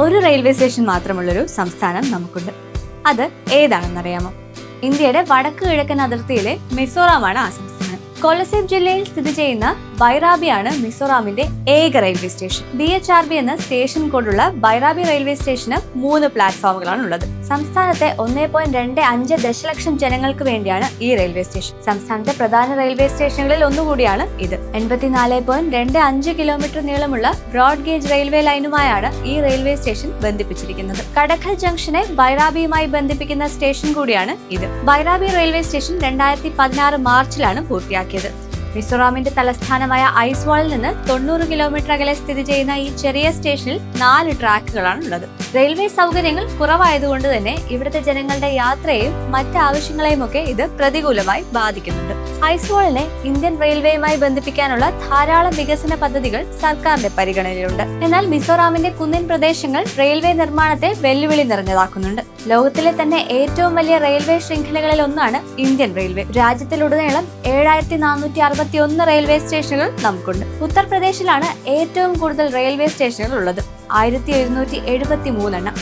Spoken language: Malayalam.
ഒരു റെയിൽവേ സ്റ്റേഷൻ മാത്രമുള്ളൊരു സംസ്ഥാനം നമുക്കുണ്ട്. അത് ഏതാണെന്നറിയാമോ? ഇന്ത്യയുടെ വടക്ക് കിഴക്കൻ അതിർത്തിയിലെ മിസോറാമാണ് ആ സംസ്ഥാനം. കൊലസിബ് ജില്ലയിൽ സ്ഥിതി ചെയ്യുന്ന ബൈറാബിയാണ് മിസോറാമിന്റെ ഏക റെയിൽവേ സ്റ്റേഷൻ. BHRB എന്ന സ്റ്റേഷൻ കോഡുള്ള ബൈറാബി റെയിൽവേ സ്റ്റേഷന് 3 പ്ലാറ്റ്ഫോമുകളാണ് ഉള്ളത്. സംസ്ഥാനത്തെ 1.25 ദശലക്ഷം ജനങ്ങൾക്ക് വേണ്ടിയാണ് ഈ റെയിൽവേ സ്റ്റേഷൻ. സംസ്ഥാനത്തെ പ്രധാന റെയിൽവേ സ്റ്റേഷനുകളിൽ ഒന്നുകൂടിയാണ് ഇത്. 84.25 കിലോമീറ്റർ നീളമുള്ള ബ്രോഡ് ഗേജ് റെയിൽവേ ലൈനുമായാണ് ഈ റെയിൽവേ സ്റ്റേഷൻ ബന്ധിപ്പിച്ചിരിക്കുന്നത്. കടഖൽ ജംഗ്ഷനെ ബൈറാബിയുമായി ബന്ധിപ്പിക്കുന്ന സ്റ്റേഷൻ കൂടിയാണ് ഇത്. ബൈറാബി റെയിൽവേ സ്റ്റേഷൻ 2016 മാർച്ചിലാണ് പൂർത്തിയാക്കിയത്. മിസോറാമിന്റെ തലസ്ഥാനമായ ഐസ്വാളിൽ നിന്ന് 90 കിലോമീറ്റർ അകലെ സ്ഥിതി ചെയ്യുന്ന ഈ ചെറിയ സ്റ്റേഷനിൽ 4 ട്രാക്കുകളാണ് ഉള്ളത്. റെയിൽവേ സൗകര്യങ്ങൾ കുറവായതുകൊണ്ട് തന്നെ ഇവിടുത്തെ ജനങ്ങളുടെ യാത്രയെയും മറ്റ് ആവശ്യങ്ങളെയും ഒക്കെ ഇത് പ്രതികൂലമായി ബാധിക്കുന്നുണ്ട്. ഐസ്വാളിനെ ഇന്ത്യൻ റെയിൽവേയുമായി ബന്ധിപ്പിക്കാനുള്ള ധാരാളം വികസന പദ്ധതികൾ സർക്കാരിന്റെ പരിഗണനയിലുണ്ട്. എന്നാൽ മിസോറാമിന്റെ കുന്നിൻ പ്രദേശങ്ങൾ റെയിൽവേ നിർമ്മാണത്തെ വെല്ലുവിളി നിറഞ്ഞതാക്കുന്നുണ്ട്. ലോകത്തിലെ തന്നെ ഏറ്റവും വലിയ റെയിൽവേ ശൃംഖലകളിൽ ഒന്നാണ് ഇന്ത്യൻ റെയിൽവേ. രാജ്യത്തിലുടനീളം 7461 റെയിൽവേ സ്റ്റേഷനുകൾ നമുക്കുണ്ട്. ഉത്തർപ്രദേശിലാണ് ഏറ്റവും കൂടുതൽ റെയിൽവേ സ്റ്റേഷനുകൾ ഉള്ളത്, 1773 എണ്ണം.